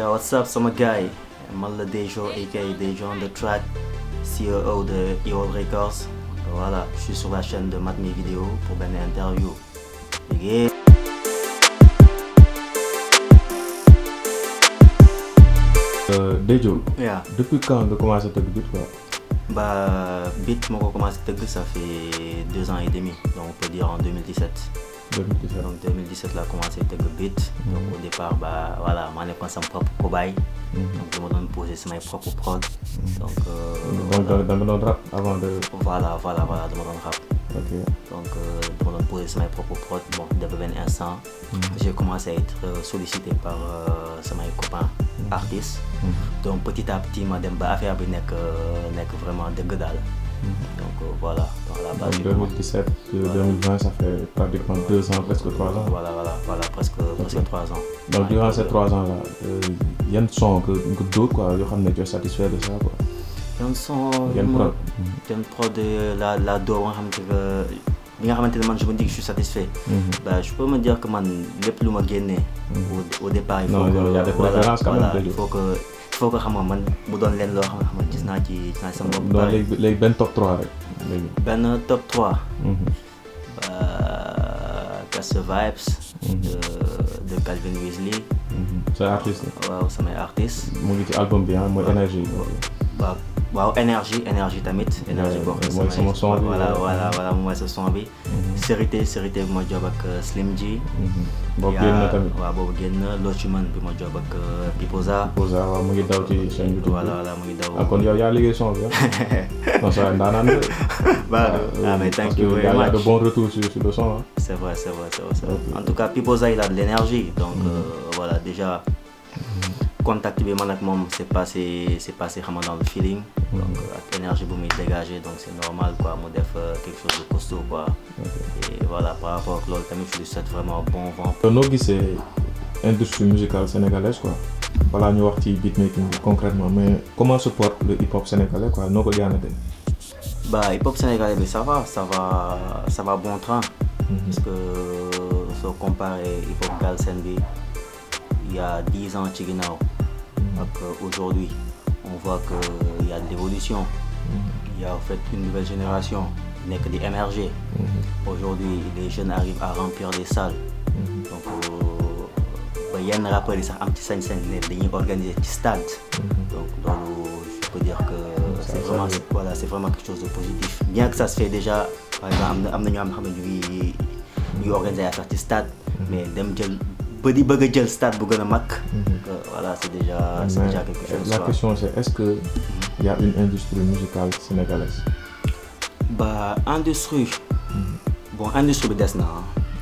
Yo, what's up, sama guy? Man la Dejo, aka Dejo on the track, CEO de Eol Records. Voilà, je suis sur la chaîne de Matmi Vidéo pour une interview. Yeah. Dejo, Yeah. depuis quand tu as commencé à te beat quoi? Bah, beat, moi, j'ai commencé à ça fait 2 ans et demi, donc on peut dire en 2017. 2017. Donc 2017 là, commencé à faire beat. Donc au départ, bah voilà, moi j'ai commencé mon propre cobaye. Donc je me donne poser sur mes propres prod. Donc dans le rap avant de. Voilà, de mon rap. Ok. Donc je me donne poser sur mes propres prod. Bon, depuis un instant, j'ai commencé à être sollicité par mes copains artistes. Donc petit à petit, ma affaire n'est vraiment de godal. Donc voilà, dans la base. Donc 2017, 2020, ça fait pratiquement 2 ans, presque 3 ans. Voilà, presque 3 ans. Donc durant ces 3 ans là, il y a une son que d'autres quoi, tu es satisfait de ça quoi. Il y a une son, prod de la do, je me dis que je suis satisfait. Bah, je peux me dire que les plus me gagné au départ, il faut que il y a des préférences quand même. Il faut que man mu doon leen loo xam ne gis naa ci sama bopp. donc léegi benn top 3 rek. benn top 3. Casse Vibes. de Calvin Wesley. C'est artiste. waaw samay artiste. mu ngi ci album bi mooy énergie. waaw énergie tamit. énergie boo xam ne sama son bi voilà mooy sa son bi. Sérité bi ma job ak Slim G. boobu génn na tamit. waaw boobu génn Loo ci man bi ma job ak Pipoza. waaw mu ngi daw ci chaîne YouTube. voilà mu ngi daw. kon yow yaa liggéey son bi non ça ndaanaan la. mais thank you very much. Il y a de bons retours sur le son. C'est vrai. En tout cas, Pipoza il a de l'énergie, donc voilà déjà. Contact bi man ak mom c'est passé vraiment dans le feeling. Donc l'énergie bu muy dégager, donc c'est normal quoi mu def quelque chose de costaud quoi. Et voilà, par rapport à loolu tamit je lui souhaite vraiment bon vent. noo gisee industrie musicale sénégalaise quoi balaa ñu wax ci beatmaking concrètement, mais comment se porte le hip hop sénégalais quoi noo ko jaanate. Bah hip hop sénégalais mais ça va bon train. Parce que soo comparé hip hop Galsen bi il y a 10 ans ci ginnaaw ak aujourd'hui on voit que il y a de l'évolution. Il y a en fait une nouvelle génération nekk di émerger. Aujourd'hui les jeunes arrivent à remplir des salles. Donc ba yenn rappeurs yi sax am ci sañ-sañ ne dañuy organiser ci stade. Donc loolu je peux dire que c'est vraiment quelque chose de positif. Bien que ça se fait déjà, par exemple am na ñoo xam ne ñu organiser affaire ci stade, mais dem jël ba di bëgg a jël stade bu gën a mag. Voilà, c'est déjà quelque chose. La question c'est est-ce que il y a une industrie musicale sénégalaise? Bah industrie. Bon industrie bi des na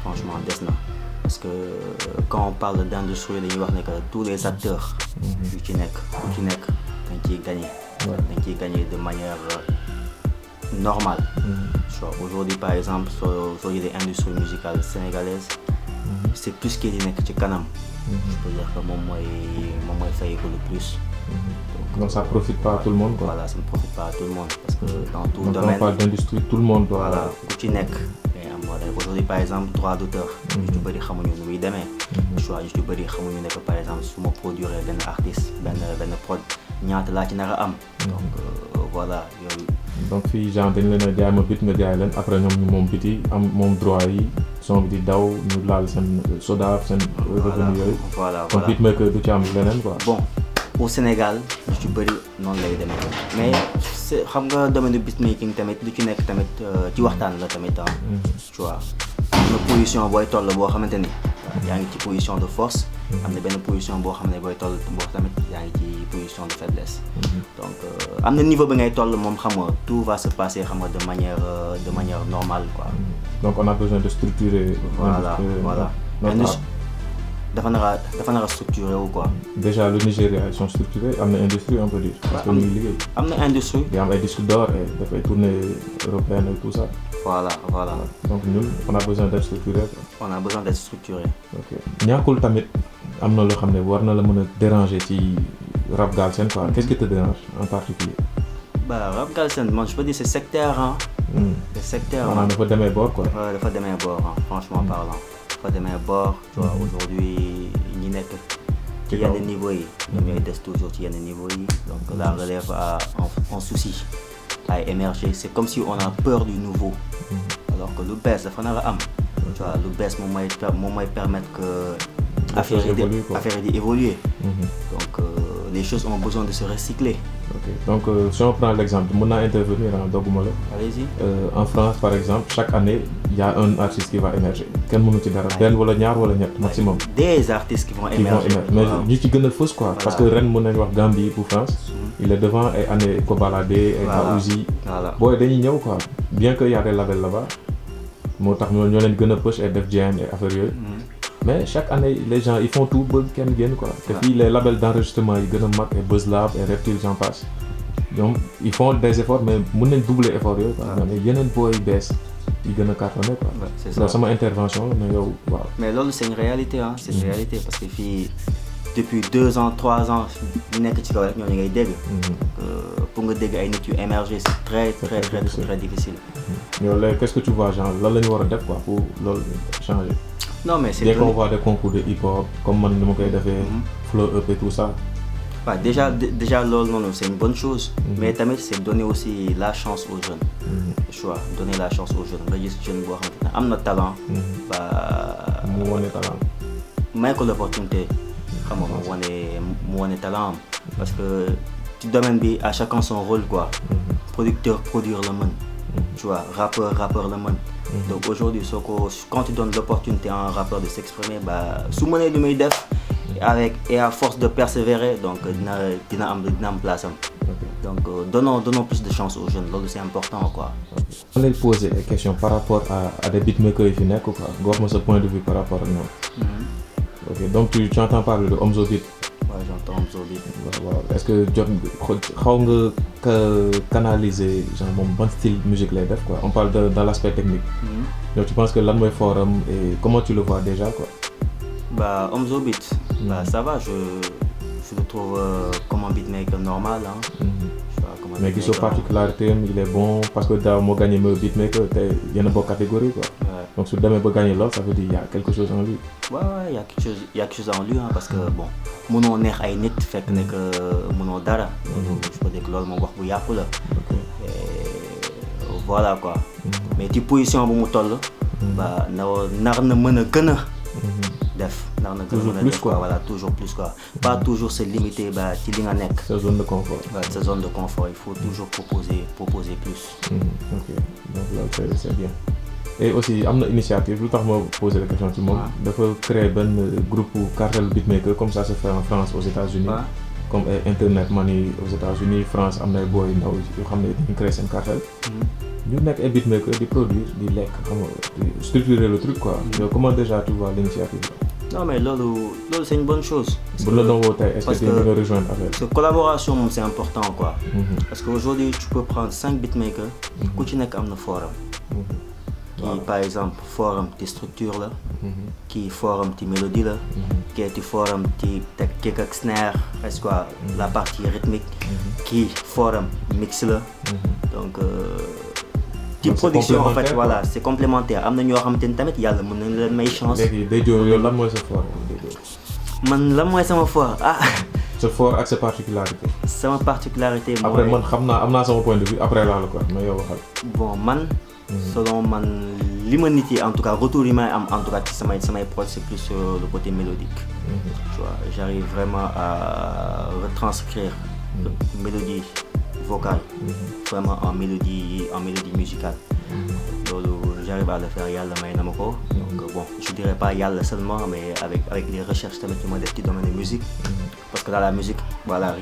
franchement des na parce que quand on parle d'industrie dañuy wax ne que tous les acteurs yu ci nekk dañ ciy gagner de manière normale. Aujourd'hui par exemple sur les industries musicales sénégalaises, c'est plus qui est di nekk ci kanam. Je peux dire que moom mooy fayeeku le plus. Donc ça profite pas à tout le monde quoi. Voilà, ça ne profite pas à tout le monde parce que dans tout donc domaine. on parle d'industrie, tout le monde doit. Voilà, ku ci nekk. Aujourd'hui par exemple droit d'auteur. ñu ci bëri xamuñu nu muy demee. choix ñu ci bëri xamuñu ne que par exemple su ma produire benn artiste benn prod ñaata laa ci nar a am. Donc voilà yooyu. donc fii genre dañ leen a jaay ma bit nga jaay leen après ñoom ñu moom bit yi am moom droit yi son bi di daw ñu laal seen soda seen revenu yooyu. voilà donc beatmaker du ci am leneen quoi. Bon au Sénégal ñu ci bëri noonu lay demee mais c'est xam nga domaine de beatmaking tamit du ci nekk tamit ci waxtaan la tamit tu vois am na position booy toll boo xamante ni yaa ngi ci position de force. am na benn position boo xam ne booy toll boo tamit yaa ngi ci position de faiblesse. Donc am na niveau bi ngay toll moom xam nga tout va se passer xam nga de manière normale quoi. Donc on a besoin de structurer. Voilà. dafa nar a structuré wu quoi. Déjà le Nigeria ils sont structurés am na industrie on peut dire. parce que ñu ngi liggéey. am na industrie. di am ay disques d'or et dafay tournées européennes et tout ça. Voilà. Donc ñun on a besoin d'être structuré. On a besoin d'être structuré. Ok ñàkkul tamit am na loo xam ne war na la mën a déranger ci rap Galsen quoi. Qu'est-ce qui te dérange en particulier? Bah rap Galsen moi je peux dire c'est sectaire hein. C'est sectaire. maanaam dafa demee boor quoi. Ouais, dafa demee boor franchement parlant. Dafa demee boor. Tu vois aujourd'hui ñi nekk ci yenn niveau yi ñoom ñooy des toujours ci yenn niveau yi donc la relève en souci à émerger. C'est comme si on a peur du nouveau alors que lu bees dafa nar a am tu vois lu bees moom mooy permettre que affaire yi di évoluer donc les choses ont besoin de se recycler. Ok, donc si on prend l'exemple, mën naa intervenir dogguma la. Allez-y. En France par exemple, chaque année il y a un artiste qui va émerger. Kenn mënu ci dara benn wala ñaar wala ñett maximum. Des artistes qui vont émerger. Mais ñi ci gën a fës quoi. Parce que ren mën nañu wax Gambie pour France. Il est devant ay année Kobalade ay Aouzi. Booy dañuy ñëw quoi. Bien que y a des labels là-bas. moo tax ñoo leen gën a push ay def jam et affaire yooyu. Mais chaque année les gens ils font tout ba kenn génn quoi. te fii les labels d'enregistrement yi gën a mag et Buzz Lab et Reptile j'en passe ñoom ils font des efforts mais mën nañ doubler effort yooyu quoi. mais yeneen booy bees yi gën a cartonné quoi. c'est ça sama intervention mais yow waaw. mais loolu c'est une réalité ah. c'est une réalité parce que fii depuis 2 ans 3 ans ñu nekk ci kaw rek ñooñu ngay dégg. pour nga dégg ay nit yu émerger c'est très difficile. yow léegi qu'est-ce que tu vois genre lan la ñu war a def quoi pour loolu changer. Non mais c'est dès qu'on voit des concours de hip-hop comme man ni ma koy defee flow up et tout ça. Ouais, déjà loolu noonu c'est une bonne chose. Mais tamit c'est donner aussi la chance aux jeunes. Choix donner la chance aux jeunes nga gis jeune boo xamante ne am na talent. mu wane talent. may ko l'opportunité xam nga mu wane talent am. parce que ci domaine bi à chacun son rôle quoi. Producteur produire la mën. Tu vois rappeur la mën. Donc aujourd'hui quand tu donnes l'opportunité à un rappeur de s'exprimer su mënee lu muy def et à force de persévérer donc dina am place am. Donc donnons plus de chance aux jeunes loolu c'est important quoi. On lay poser des questions par rapport à des beatmakers yi fi nekk quoi nga wax ma sa point de vue par rapport ak ñoom. Ok donc tu entends parler de Omzo Beat. Ouais, j'entends Omzo Beat. waaw est-ce que xaw nga canaliser genre moom ban style musique lay def quoi on parle dans l'aspect technique. Donc tu penses que lan mooy forum et comment tu le vois déjà quoi. Omzo Beat. Ça va je le trouve comme un beatmaker normal hein. Mais gisoo particularité il est bon parce que daaw moo gagné meilleur beatmaker te yéen a bokk catégorie quoi. Donc su demee ba gagné lool ça veut dire il y a quelque chose en lui. Ouais, il y a quelque chose en lui hein, parce que bon mënoo neex ay nit fekk ne que mënoo dara. je peux dire que loolu moom wax bu yàqu la. Voilà quoi. Mais ci position bu mu toll. nar na mën a gën a def. nar na gën a mën a def quoi voilà toujours plus quoi. Pas toujours se limiter ci li nga nekk. Sa zone de confort. Sa zone de confort il faut toujours proposer plus. Ok donc là c'est bien. Et aussi am na initiative lu tax ma poser la question ci moom. dafa créer benn groupe cartel beatmaker comme ça se fait en France aux États-Unis comme Internet Money aux États-Unis France am na ay boy ndaw yoo xam ne dañu créer seen cartel. ñu nekk ay beatmaker di produire di lekk xam nga di structurer le truc quoi. Comment déjà tu vois l'initiative là. Non mais loolu c'est une bonne chose. bu la doon woo tey est-ce que tu peux rejoindre affaire. Parce que collaboration moom c'est important quoi. Parce que aujourd'hui tu peux prendre 5 beatmakers. ku ci nekk am na forum. Qui par exemple forum ci structure la. Kii forum ci mélodie la. Kii ci forum ci teg kick ak snare est-ce que la partie rythmique. Kii forum mix la. Donc ci production en fait voilà c'est complémentaire am na ñoo xamante ni tamit yàlla mën nañ leen may chance. léegi day jóor yow lan mooy sa fort. man lan mooy sama fort sa fort ak sa particularité. sama particularité mooy après man xam naa am naa sama point de vue après laa la ko mais yow waxal. bon man. selon man li ma nit yi en tout cas retour yi may am en tout cas ci samay proches c'est plus sur le côté mélodique. Tu vois j'arrive vraiment à retranscrire mélodie vocale vraiment en mélodie musicale. loolu j'arrive à le faire yàlla may na ma ko. donc bon je dirais pas yàlla seulement mais avec les recherches tamit yu ma def ci domaine de musique. parce que dans la musique voilà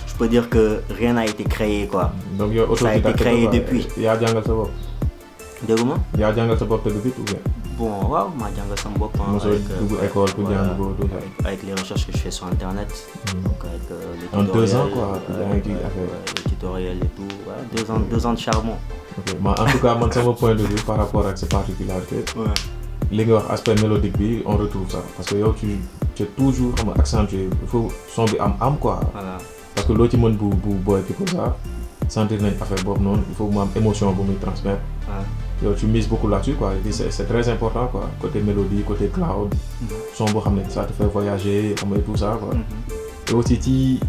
je peux dire que rien n'a été créé quoi. donc yow ça a été créé depuis. yaa jàngal sa bopp. déggu ma. yaa jàngal sa bopp tëgg ou bien. Bon waaw maa jàngal sama bopp. Avec les recherches que je fais sur internet. Donc avec les tutoriels. En 2 ans quoi. Les tutoriels et tout. Ouais, 2 ans de charbon. Ok mais en tout cas man sama point de vue par rapport ak sa particularité. li nga wax aspect mélodique bi on retrouve ça parce que yow tu es toujours xam nga accentué il faut son bi am quoi. Voilà. Parce que loo ci mën bu boy ki ko ça sentir nañ affaire boobu noonu il faut mu am émotion bu muy transmettre. tu mises beaucoup là-dessus, quoi. C'est très important, quoi. Côté mélodie, côté cloud, son beau, ça te fait voyager, et tout ça, quoi. Et aussi,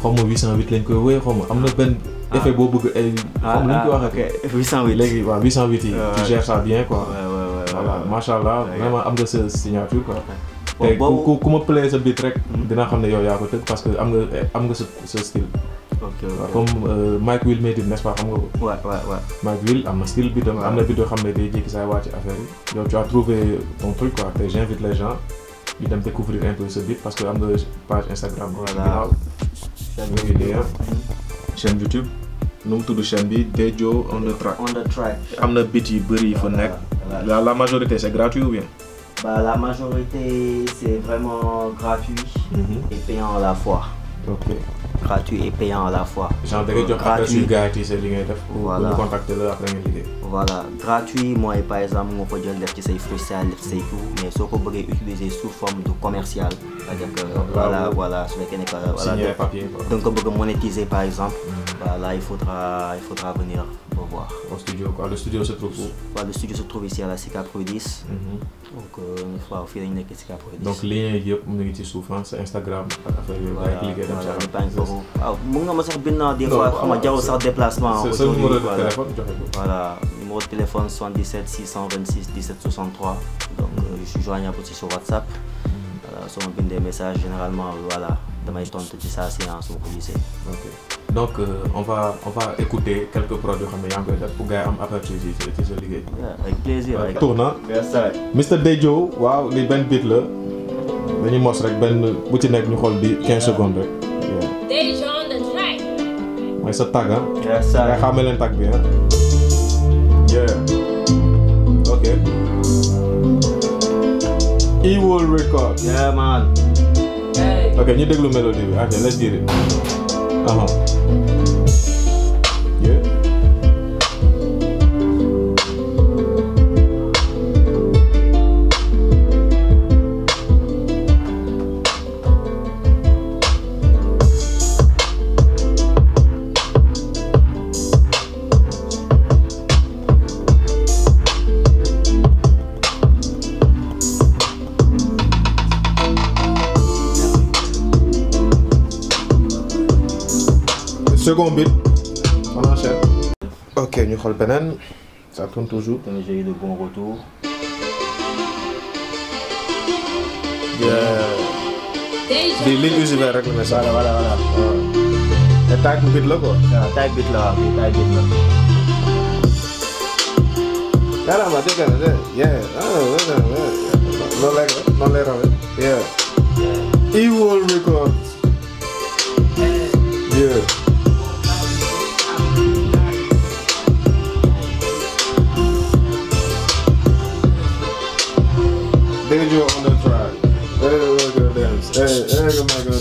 comme 808 lañ koy wé xam am na ben effet bo bëgg ay xam lañ ko wax 808 légui wa 808 tu gères ça bien quoi ouais voilà machallah vraiment am nga sa signature quoi té ku ma play sa beat rek dina xam né yow ya ko teug parce que am nga sa style comme Mike Will made it n'est-ce pas xam nga ko ouais Mike Will am na style beat am na beat yo xam né day jéki say wacc affaire yi yow tu as trouvé ton truc quoi et j'invite les gens ils doivent découvrir un peu ce beat parce que am nga page Instagram voilà chaîne YouTube nous tout de chaîne bi Dejo on the track amna beat yu bari fa nek la majorité c'est gratuit ou bien bah la majorité c'est vraiment gratuit et payant à la fois OK gratuit et payant à la fois genre da ngay jox gratuit gratuit c'est li ngay def pour contacter le après nga liggéey voilà gratuit moi par exemple nga ko jël def ci say freestyle def say tout mais soko bëggee utiliser sous forme de commercial c'est-à-dire que voilà su fekkee ne voilà papier donc ko bëgg monétiser par exemple voilà il faudra venir pour voir au studio quoi le studio se trouve où le studio se trouve ici à la CK Pro 10 donc une fois fii lañu nekk CK Pro 10 donc lien yëpp mu ngi ci suuf c'est Instagram ak affaire yooyu ay cliquer dem ci waaw mun nga ma sax bind des fois xam nga jarul sax déplacement c'est numéro de téléphone joxe ko voilà numéro de téléphone 77 626 17 63 donc je suis joignable aussi sur WhatsApp voilà sur ma bindee message généralement voilà damay tontu ci saa séance su ma ko gisee. OK donc on va écouter quelques produits xam ne yaa ngi koy def pour gars yi am aperçu ci sa liggéey. avec plaisir tourna Mr Dejo waaw li benn beat la dañuy mos rek benn bu ci nekk ñu xool bi 15 secondes rek. Dejo on the track. mooy sa tag ah. nga xamee leen tag bi ah. yeah OK. Evil Record. Yeah man. OK ñu déglu mélodie bi ok let's get it. Yeah. Second beat, on enchaîne. OK, nous allons le ça tourne toujours. J'ai eu de bons retours. Des lignes usées avec le message. Voilà. Le tag beat là quoi. Tag beat là. Yeah. Non, yeah. Evil Records. Yeah. Dejo on the track.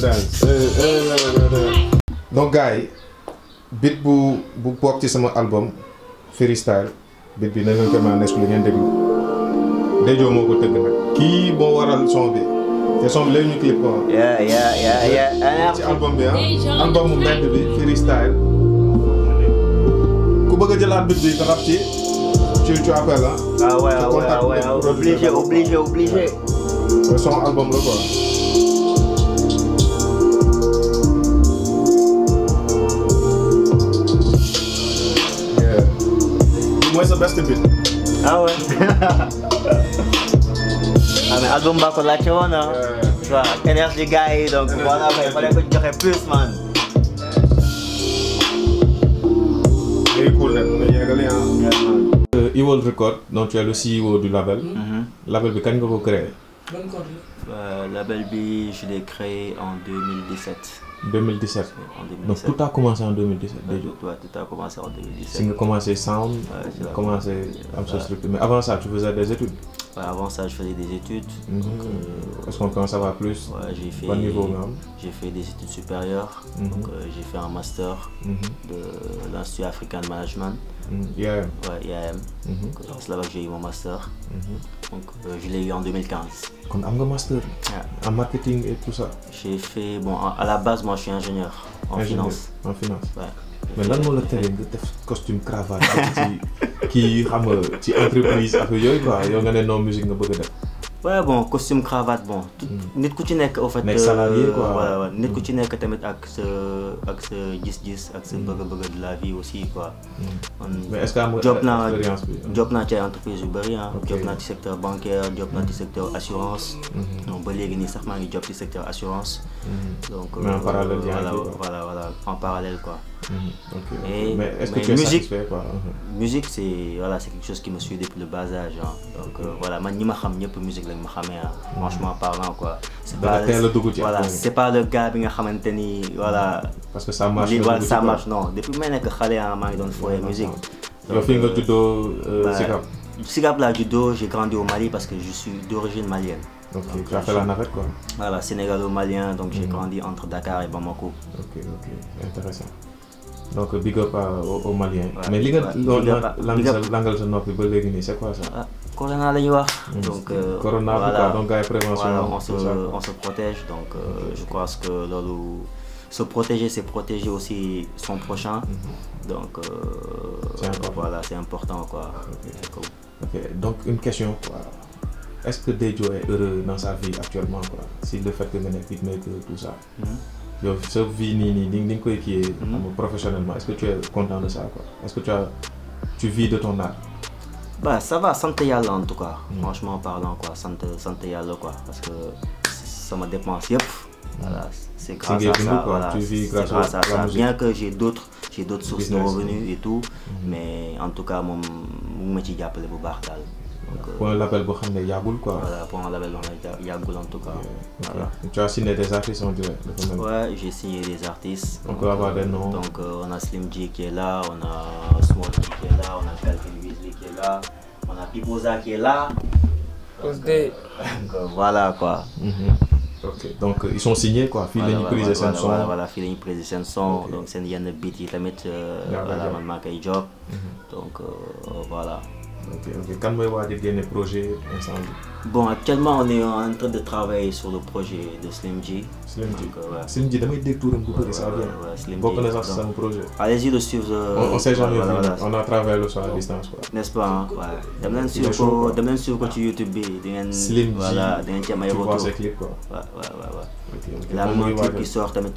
Dance. Donc gars yi beat bu bokk ci sama album freestyle beat bi na leen ko mën a expliquer ngeen déglu Dejo moo ko tëgg nag kii moo waral son bi te son bi léegi ñu clip ko ci album bi album mu mbedd bi freestyle ku bëgg a jëlaat beat bi te rap ci tu appelles ouais obligé son album là quoi. Yeah. Moi c'est best beat. Ah ouais. Mais album ba ko la ci woon tu vois énergie gars yi donc voilà il fallait que tu joxe plus man. C'est cool là. Evil Record, donc tu es le CEO du label. Label bi kañ nga ko créé? Label B, je l'ai créé en 2017. 2017. En 2017. Donc tout a commencé en 2017 déjà. Tout a commencé en 2017. Tu as commencé Sound, tu as commencé à se structurer. Mais avant ça, tu faisais des études? Avant ça, je faisais des études. Est-ce qu'on commence à voir plus? J'ai fait, bon niveau même. J'ai fait des études supérieures. Donc j'ai fait un master de l'Institut African Management. IAM. Ouais, IAM. C'est là-bas que j'ai eu mon master. Donc je l'ai eu en 2015. Quand tu as un master en marketing et tout ça? J'ai fait, bon, à la base, moi je suis ingénieur en finance. En finance? Ouais. mais lan moo la tere nga def costume cravate ci xam nga ci entreprise ak yooyu quoi yow nga ne non musique nga bëgg a def. Ouais, bon, costume cravate, bon. Nit ku ci nekk au fait. Nekk salarié quoi. Voilà, ouais. Nit ku ci nekk tamit ak sa gis-gis ak sa bëgg-bëgg de la vie aussi quoi. Mais est-ce que am nga expérience bi. job naa ci ay entreprise yu bëri ah. Job naa ci secteur bancaire, job naa ci secteur assurance. Donc ba léegi nii sax maa ngi job ci secteur assurance. Donc mais en parallèle voilà, en parallèle quoi. Okay. Mais est-ce que tu es satisfait quoi? Musique c'est quelque chose qui me suit depuis le bas âge hein. Donc voilà, man ñi ma xam ñëpp musique lañ ma xamee ah. Franchement parlant quoi. C'est pas le gars bi nga xamante ni voilà. Parce que ça marche. Ça marche non. Depuis may nekk xale ah maa ngi doon fooyee musique. yow fii nga juddoo Sicap. Sicap laa juddoo, j'ai grandi au Mali parce que je suis d'origine malienne. Ok, tu as fait la navette quoi. Voilà, sénégalo-malien, donc j'ai grandi entre Dakar et Bamako. Ok, intéressant. Donc big up au Malien. Ouais, mais li nga langal sa noppi ba léegi nii c'est quoi ça? Corona la ñuy wax. Donc corona voilà, donc gars prévention. Voilà, on se protège donc je pense que loolu se protéger c'est protéger aussi son prochain. Donc voilà, c'est important quoi. Ok, donc une question quoi. Est-ce que Dejo est heureux dans sa vie actuellement quoi? Si le fait que nga nekk beatmaker tout ça. Yow sa vie nii ni nga koy kiiyee professionnellement, est-ce que tu es content de ça quoi? Est-ce que tu vis de ton art? Bah ça va, sant yàlla en tout cas. Franchement parlant quoi, sant yàlla quoi, parce que sama dépense yëpp. Voilà, c'est grâce à ça. Voilà, tu vis grâce à ça. Bien que j'ai d'autres sources de revenus et tout, mais en tout cas moom mu ma ci jàppale bu baax daal. Pour un label boo xam ne yàggul quoi. Voilà, pour un label boo xam ne yàggul en tout cas. Voilà. Tu as signé des artistes on dirait. Ouais, j'ai signé des artistes. On peut avoir des noms. Donc on a Slim J qui est là, on a Small J qui est là, on a Calvin Weasley qui est là, on a Pipoza qui est là. Donc voilà quoi. Ok, donc ils sont signés quoi. Fii la ñuy priser seen son. Voilà, fii la ñuy priser seen son. Donc seen yenn beat yi tamit voilà man maa koy job. Donc voilà. Ok. Kan mooy waaj a génne projet instant bi? Bon, actuellement on est en train de travailler sur le projet de Slim J. Slim J damay dégg turam bu bëri ça vient. Bokk na sax sama projet. Allez-y le suivre. On s'est jamais vu. On a travaillé le soir à distance quoi. N'est-ce pas? Ouais. Dem leen suivre ko ci YouTube bi di ngeen. Slim J voilà, di ngeen ci am ay retour. Tu vois ses clips quoi. Ouais. Là un clip qui sort tamit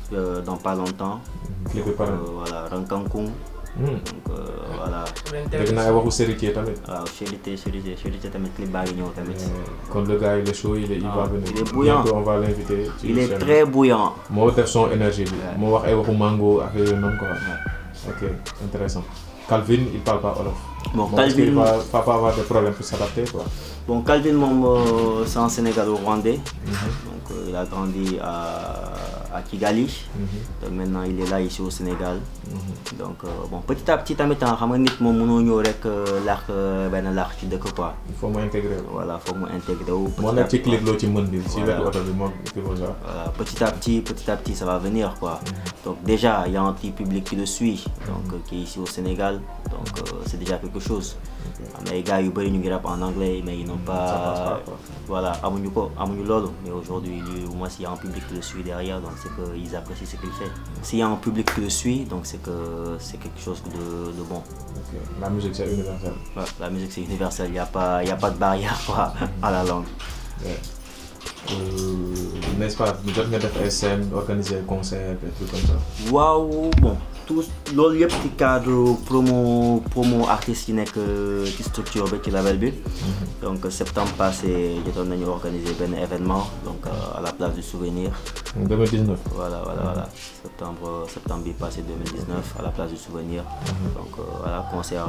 dans pas longtemps. Clip bi pare. Voilà, Rankankung. Donc voilà. Dégg naa ay waxu Seritier tamit. waaw Seritier tamit clip baa ngi ñëw tamit. Kon le gars il est chaud, il va venir. Il est bouillant. On va l'inviter. Il est très bouillant. moo def son énergie bi. moo wax ay waxu mango ak yooyu noonu quoi. Ok, intéressant. Calvin il parle pas wolof. Bon, Calvin il va pas avoir de problème pour s'adapter quoi. Bon, Calvin moom c'est un Sénégalo-Rwandais. Donc il a grandi à Kigali. Donc maintenant il est là ici au Sénégal. Donc bon, petit à petit tamit xam nga nit moom mënoo ñëw rek benn làkk ci dëkk quoi. Il faut mu intégrer. Voilà, faut mu intégrer wu. moo nekk ci clip loo ci mën di ci wetu oto bi moom Pipoza. Voilà, petit à petit ça va venir quoi. Donc déjà il y a un petit public qui le suit, donc qui est ici au Sénégal. Donc c'est déjà quelque chose. Am na ay gars yu bëri ñu ngi rap en anglais mais ils n'ont pas voilà amuñu loolu, mais aujourd'hui au moins s'il y a un public qui le suit derrière, donc c'est que ils apprécient ce qu'il fait. S'il y a un public qui le suit, donc c'est que c'est quelque chose de bon. Okay. La musique c'est universel. Ouais, la musique c'est universel, il y a pas de barrière quoi à la langue. N'est-ce pas jot nga def ay scènes, organiser des concerts et tout comme ça. Waaw, bon tout loolu yëpp ci cadre promo artistes yi nekk ci structure bi ci label bi. Donc septembre passé jotoon nañu organiser benn événement donc à la place du Souvenir. 2019. Voilà. Septembre bi passé 2019 à la place du Souvenir. Donc voilà, concert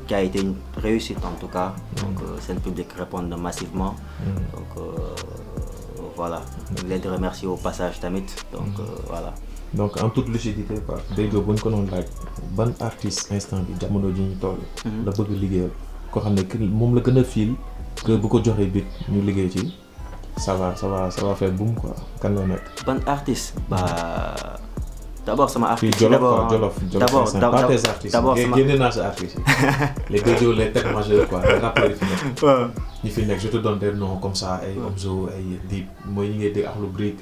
qui a été une réussite en tout cas. Donc scène publique répondre massivement. Donc voilà, je voulais te remercier au passage tamit. Donc voilà. Donc en toute lucidité quoi, Dejo bu ñu ko doon laaj ban artiste instant bi jamono ji ñu toll. la bëgg liggéeyal koo xam ne moom la gën a feel que bu ko joxee bit ñu liggéey ci ça va faire boom quoi, kan la nekk. Ban artiste d'abord sama artiste Jolof pas tes artistes génne naa sa artistes yi les Dejo les têtes majeures quoi, les rappeurs yi fi nekk. ñi fi nekk je te donne des noms comme ça ay Omzo ay Dip mooy ñi ngay dégg Akhlou Brick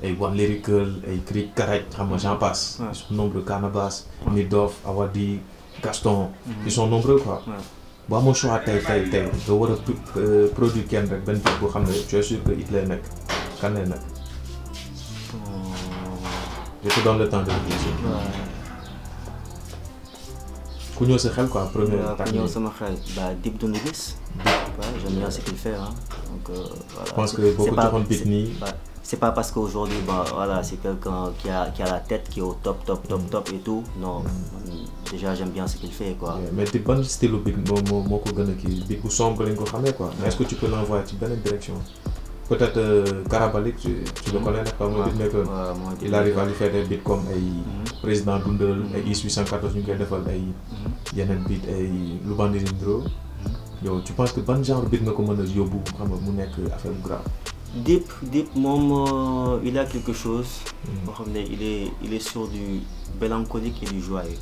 ay One Lyrical ay Cric Karaj xam nga j'en passe. Ils sont nombreux Canabasse. Nidof Awadi Gaston. Ils sont nombreux quoi. boo amoo choix tey nga war a produire kenn rek benn bit boo xam ne tu es sûr que it lay nekk kan lay nekk. je te donne le temps de réfléchir. ku ñëw sa xel quoi première. ku ñëw sama xel ba Dip Doundou Guiss. j'aime bien ce qu'il fait hein. Donc voilà. Je pense que beaucoup de gens bit nii. C'est pas parce qu'aujourd'hui voilà, c'est quelqu'un qui a la tête qui est au top et tout. Non, déjà j'aime bien ce qu'il fait quoi. Mais Dip ban style bit moo ko gën a kii bit bu sombre lañ ko xamee quoi. Mais est-ce que tu peux l'envoyer ci beneen direction? Peut-être Karabalik, tu le connais nag comme beatmaker. Il arrive à lui faire des beats comme ay Président Dundal ay IS 814 ñu koy defal ay yeneen beat ay Lu Bandi Indro. Yow tu penses que ban genre beat nga ko mën a yóbbu xam nga mu nekk affaire bu grave? Dip moom il a quelque chose boo xam ne il est sur du mélancolique et du joyeux.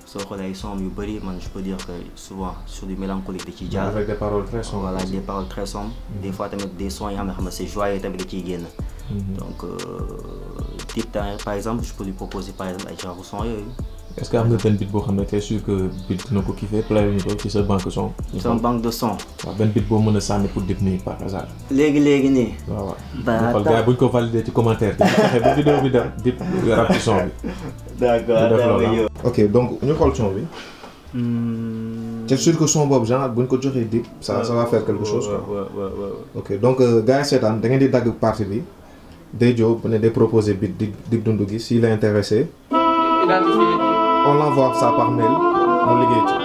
soo xoolee ay sons yu bëri man je peux dire que souvent sur du mélancolique da ciy jàll. Avec des paroles très sombres. Voilà, des paroles très sombres. Des fois tamit des sons yoo xam ne c'est joyeux tamit da ciy génn. Donc Dip par exemple je peux lui proposer par exemple ay genre son yooyu. Est-ce que am na benn beat boo xam ne t'es sûr que beat dina ko kiffé plaire ñu ko ci sa banque son. sa banque de son. waaw benn beat boo mën a sànni pour Dip nii par hasard. léegi nii. waaw waaw. gars buñ ko validé ci commentaire bi fexe ba vidéo bi dem Dip rap ci son bi. d'accord. ok donc ñu xool son bi. c'est sûr que son boobu genre buñ ko joxee Dip ça va faire quelque chose quoi. ok donc gars yi seetaan da ngeen di dagg partie bi Dejo bu ne day proposer beat Dip Doundou Guiss s'il est intéressé. On l'envoie ça par mail mu liggéey ci.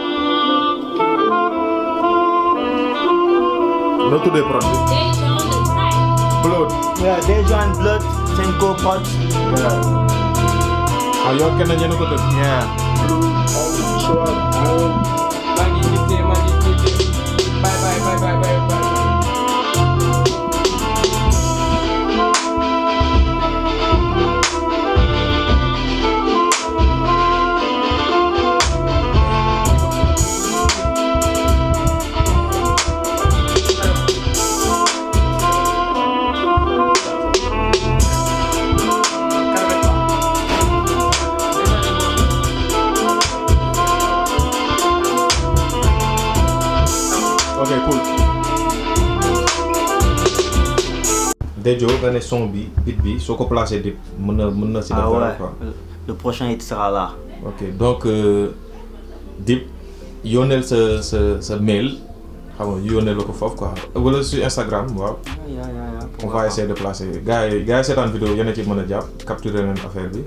noo tuddee produit. Blood. waaw Dejo and Blood seen co-prod. ah yow kenn ñenn ko dëgg. bye. Ok, cool. Dejo nga ne son bi beat bi soo ko placé Dip mën na si def dara quoi. Le prochain hit sera là. Ok donc Dip yónneel sa mail xam nga yónneel la ko foofu quoi wala sur Instagram waaw. On va essayer de placer gars yi seetaan vidéo yéen a ci mën a jàpp capturer leen affaire bi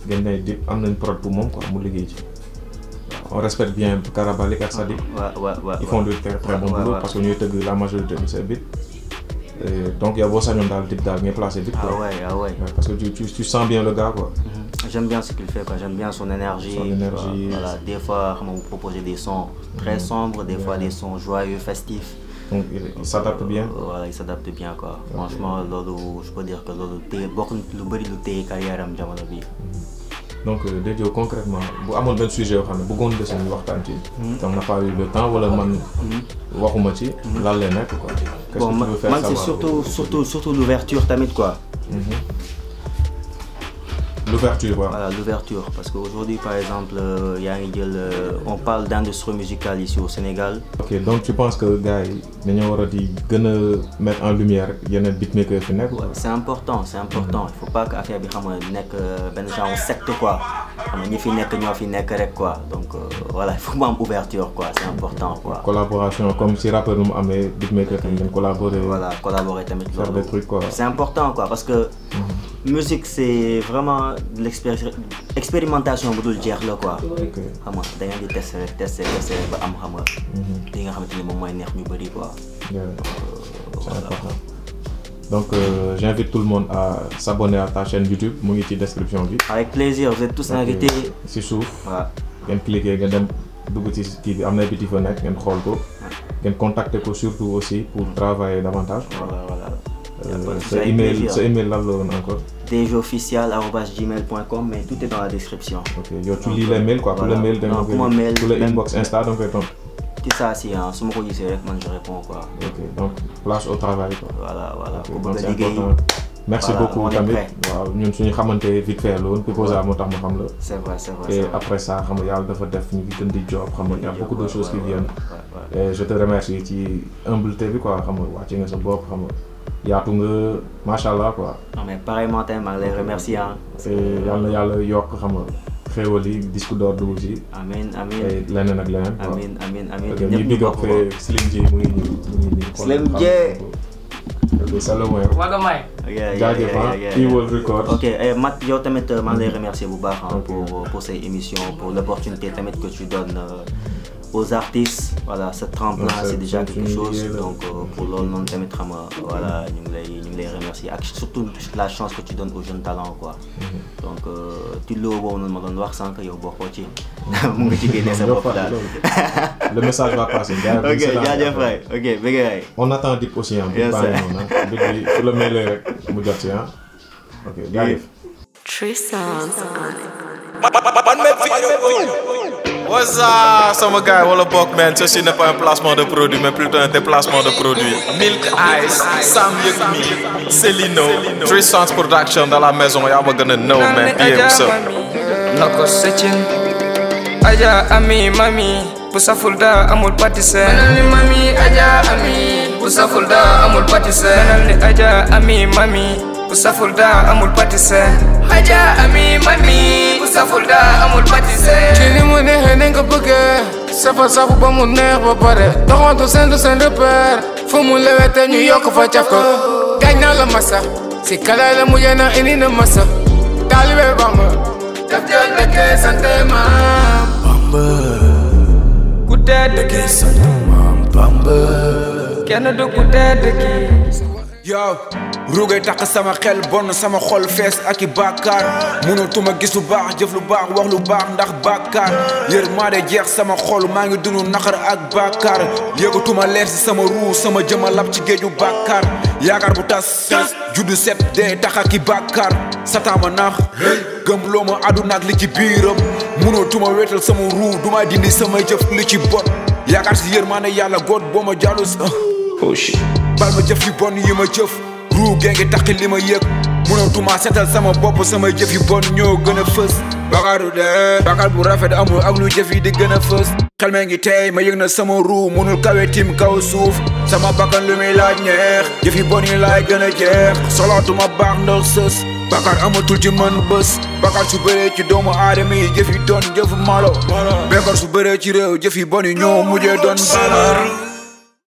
ngeen ne Dip am nañ prod pour moom quoi mu liggéey ci. On respecte bien Karabalik ak Sadik. Ils font du très bon boulot parce que ñooy tëgg la majorité de ces beats. Donc yow boo sañoon daal Dip daal ngay placer Dip quoi. Ah ouais. Parce que tu sens bien le gars quoi. J'aime bien ce qu'il fait quoi, j'aime bien son énergie. Voilà, des fois xam nga vous proposez des sons très sombres, des fois des sons joyeux, festifs. Donc il s'adapte bien. Voilà, il s'adapte bien quoi. Franchement loolu je peux dire que loolu téye bokk lu bëri lu téye carrière am jamono bi. Donc Dejo concrètement bu amoon benn sujet yoo xam ne bëggoon des ñu waxtaan ci. on n'a pas eu le temps wala man waxuma ci. lan lay nekk quoi. Bon man c'est surtout l'ouverture tamit quoi. L'ouverture waaw. Voilà l'ouverture parce que aujourd'hui par exemple yaa ngi jël on parle d'industrie musicale ici au Sénégal. Ok donc tu penses que gars yi dañoo war a di gën a mettre en lumière yeneen beatmakers fi nekk. C'est important il faut pas que affaire bi xam nga nekk benn genre secte quoi xam nga ñi fi nekk ñoo fi nekk rek quoi donc voilà il faut mu am ouverture quoi c'est important quoi. Collaboration comme si rappeur nu mu amee beatmaker tamit ngeen collaborer. Voilà collaborer tamit faire des trucs quoi. C'est important quoi parce que musique c'est vraiment l'expérimentation bu dul jeex la quoi. xam nga da ngeen di tester ba am xam nga. li nga xamante ni moom mooy neex ñu bëri quoi. C'est important. Donc j'invite tout le monde à s'abonner à ta chaîne YouTube mu ngi ci description bi. Avec plaisir vous êtes tous invités. si suuf. waaw ngeen cliquer nga dem dugg ci kii bi am na biti fa nekk ngeen xool ko. ngeen contacter ko surtout aussi pour travailler davantage. Voilà. Sa email lan la woon encore. dejoofficial@gmail.com mais tout est dans la description. Ok yow tu lis les mails quoi. Pour le mail da nga koy pour le inbox Insta da nga koy tontu. C'est ça si su ma ko gisee rek man je réponds quoi. Ok donc place au travail quoi. Voilà ok donc c'est important. merci beaucoup tamit waaw ñun suñu xamante vite fait la woon Pipoza moo tax ma xam la. c'est vrai et après ça xam nga yàlla dafa def ñu ngi gën di job xam nga y a beaucoup de choses qui viennent. et je te remercie ci humilité bi quoi xam nga wàcce nga sa bopp xam nga yaatu nga macha allah quoi. non mais pareillement tamit maa ngi lay remercier ah. yal na yàlla yokk xam nga xéwal yi disque d'or dugg ci. amiin et leneen ak leneen. amiin ñëpp big up Slim J mu ngi nii. Slim J. Salomon Wagamay. jaajëf Evil Record. ok Matt yow tamit maa ngi lay remercier bu baax pour ces émissions pour l'opportunité tamit que tu donnes aux artistes voilà ce tremplin c'est déjà quelque chose donc pour loolu noonu tamit xam nga voilà ñu ngi lay remercier ak surtout la chance que tu donnes aux jeunes talents quoi donc Tullo boobu noonu ma doon wax sànq yow bokkoo ci mu ngi ci génne sa bopp daal le message va passer. ok jaajëf waay ok bëgg waay. on attend Dip aussi ah. bien sûr bi fu la mêlé rek mu jot ci ah ok jaajëf. What's up, sama gars wala bokk man, ceci n'est pas un placement de produit mais plutôt un déplacement de produit. Milk Ice, Sam Yekmi, Celino, Three Sons Production dans la maison, y'a ma gonna know man, bien ça. Nako Sechin, Aja Ami Mami, Pusa Fulda amul patisse. Manal ni Mami Aja Ami, Pusa Fulda amul patisse. Manal ni Aja Ami Mami, Pusa Fulda amul patisse. Aja Ami Mami, Pusa Fulda amul patisse. Ci li mu neexee nañ ko bëggee, safa safu ba mu neex ba pare. Doxantu seen repère, fu mu lewete ñu yokk fa caf ko. Gañ na la masa, si kala la mu yena indi na masa. Taalibe Bamba, daf jël dëkkee sante maam Bamba. Ku tedd ki sant maam Bamba. Kenn du ku tedd ki. Yo, rugay takk sama xel bon sama xol fees ak i bàkkaar mënatuma gis lu baax jëf lu baax wax lu baax ndax bàkkaar yërmande jeex sama xol maa ngi dund naqar ak bàkkaar yëgatuma leer si sama ruu sama jëma lab ci géeju bàkkaar yaakaar bu tas juddu set dee tax ak i bàkkaar sataama nax gëm loo ma àdduna ak li ci biiram mënatuma wetal sama ruu duma dindi sama jëf li ci bon yaakaar si yërmande yàlla god boo ma jàllus oh shit bal ma jëf yu bon yi ma jëf ruu gee ngi taxi li ma yëg mënatuma setal sama bopp sama jëf yu bon ñoo gën a fës bakaaru dee bakaar bu rafet amul ak lu jëf yi di gën a fës xel mee ngi tey ma yëg na sama ruu mënul kawe tim kaw suuf sama bakkan lu muy laaj neex jëf yu bon yi laay gën a jeex solaatuma baax ndax sës bakaar amatul ci man bës bakaar su bëree ci doomu aadama yi jëf yi doon jëf malo bekar su bëree ci réew jëf yi bon yi ñoo mujjee doon bala